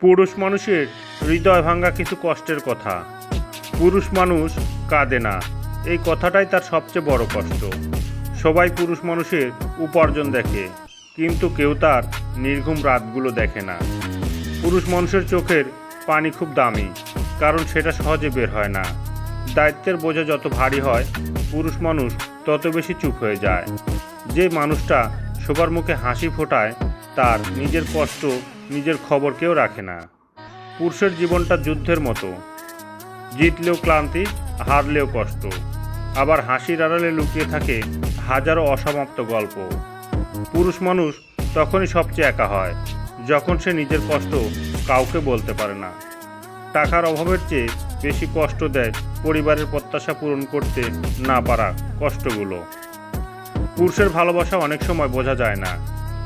পুরুষ মানুষের হৃদয় ভাঙা কিছু কষ্টের কথা। পুরুষ মানুষ কাঁদে না, এই কথাটাই তার সবচেয়ে বড় কষ্ট। সবাই পুরুষ মানুষের উপার্জন দেখে, কিন্তু কেউ তার নির্ঘুম রাতগুলো দেখে না। পুরুষ মানুষের চোখের পানি খুব দামি, কারণ সেটা সহজে বের হয় না। দায়িত্বের বোঝা যত ভারী হয়, পুরুষ মানুষ তত বেশি চুপ হয়ে যায়। যে মানুষটা সবার মুখে হাসি ফোটায়, তার নিজের কষ্ট, নিজের খবর কেউ রাখে না। পুরুষের জীবনটা যুদ্ধের মতো, জিতলেও ক্লান্তি, হারলেও কষ্ট। আবার হাসির আড়ালে লুকিয়ে থাকে হাজারো অসমাপ্ত গল্প। পুরুষ মানুষ তখনই সবচেয়ে একা হয়, যখন সে নিজের কষ্ট কাউকে বলতে পারে না। টাকার অভাবের চেয়ে বেশি কষ্ট দেয় পরিবারের প্রত্যাশা পূরণ করতে না পারা কষ্টগুলো। পুরুষের ভালোবাসা অনেক সময় বোঝা যায় না,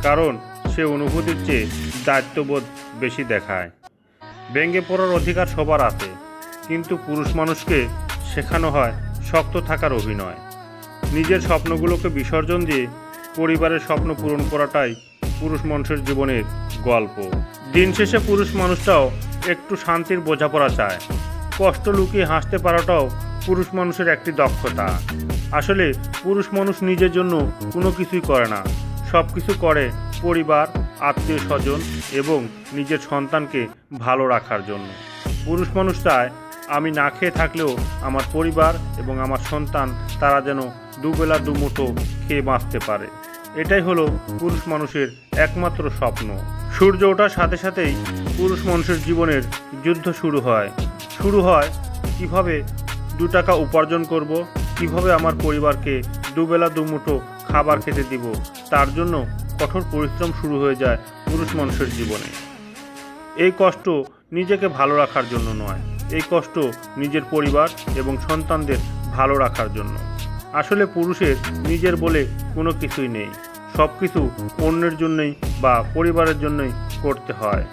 কারণ সে অনুভূতির চেয়ে দায়িত্ববোধ বেশি দেখায়। ভেঙে পড়ার অধিকার সবার আছে, কিন্তু পুরুষ মানুষকে শেখানো হয় শক্ত থাকার অভিনয়। নিজের স্বপ্নগুলোকে বিসর্জন দিয়ে পরিবারের স্বপ্ন পূরণ করাটাই পুরুষ মানুষের জীবনের গল্প। দিন শেষে পুরুষ মানুষটাও একটু শান্তির বোঝাপড়া চায়। কষ্ট লুকিয়ে হাসতে পারাটাও পুরুষ মানুষের একটি দক্ষতা। আসলে পুরুষ মানুষ নিজের জন্য কোনো কিছুই করে না, সব কিছু করে পরিবার, আত্মীয় স্বজন এবং নিজের সন্তানকে ভালো রাখার জন্য। পুরুষ মানুষ চায় আমি না খেয়ে থাকলেও আমার পরিবার এবং আমার সন্তান তারা যেন দুবেলা দুমুঠো খেয়ে বাঁচতে পারে। এটাই হলো পুরুষ মানুষের একমাত্র স্বপ্ন। সূর্য ওঠার সাথে সাথেই পুরুষ মানুষের জীবনের যুদ্ধ শুরু হয় কিভাবে 2 টাকা উপার্জন করব, কিভাবে আমার পরিবারকে দুবেলা দুমুঠো খাবার খেতে দিব। তার জন্য কঠোর পরিশ্রম শুরু হয়ে যায় পুরুষ মানুষের জীবনে। এই কষ্ট নিজেকে ভালো রাখার জন্য নয়, এই কষ্ট নিজের পরিবার এবং সন্তানদের ভালো রাখার জন্য। আসলে পুরুষের নিজের বলে কোনো কিছুই নেই, সব কিছু অন্যের জন্যই বা পরিবারের জন্যই করতে হয়।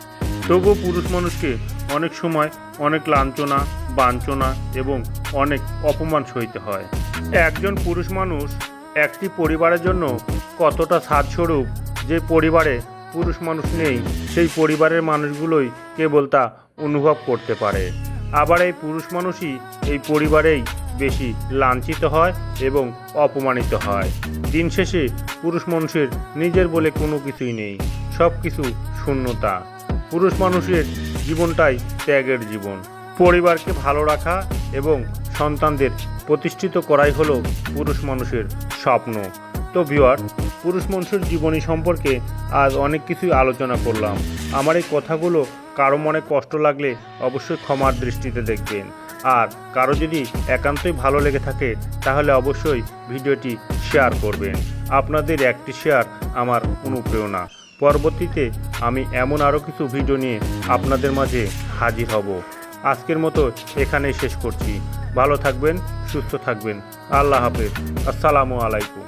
তবুও পুরুষ মানুষকে অনেক সময় অনেক লাঞ্ছনা, বাঞ্ছনা এবং অনেক অপমান সইতে হয়। একজন পুরুষ মানুষ একটি পরিবারের জন্য কতটা সাজস্বরূপ, যে পরিবারে পুরুষ মানুষ নেই সেই পরিবারের মানুষগুলোই কেবল তা অনুভব করতে পারে। আবার এই পুরুষ মানুষই এই পরিবারেই বেশি লাঞ্ছিত হয় এবং অপমানিত হয়। দিন শেষে পুরুষ মানুষের নিজের বলে কোনো কিছুই নেই, সব কিছু শূন্যতা। পুরুষ মানুষের জীবনটাই ত্যাগের জীবন। পরিবারকে ভালো রাখা এবং সন্তানদের প্রতিষ্ঠিত করাই হলো পুরুষ মানুষের স্বপ্ন। তো ভিউয়ার, পুরুষ মানুষের জীবনী সম্পর্কে আজ অনেক কিছুই আলোচনা করলাম। আমার এই কথাগুলো কারো মনে কষ্ট লাগলে অবশ্যই ক্ষমার দৃষ্টিতে দেখবেন। আর কারো যদি একান্তই ভালো লেগে থাকে তাহলে অবশ্যই ভিডিওটি শেয়ার করবেন। আপনাদের একটি শেয়ার আমার অনুপ্রেরণা। পরবর্তীতে আমি এমন আরও কিছু ভিডিও নিয়ে আপনাদের মাঝে হাজির হব। আজকের মতো এখানেই শেষ করছি। ভালো থাকবেন, সুস্থ থাকবেন। আল্লাহ হাফেজ। আসসালামু আলাইকুম।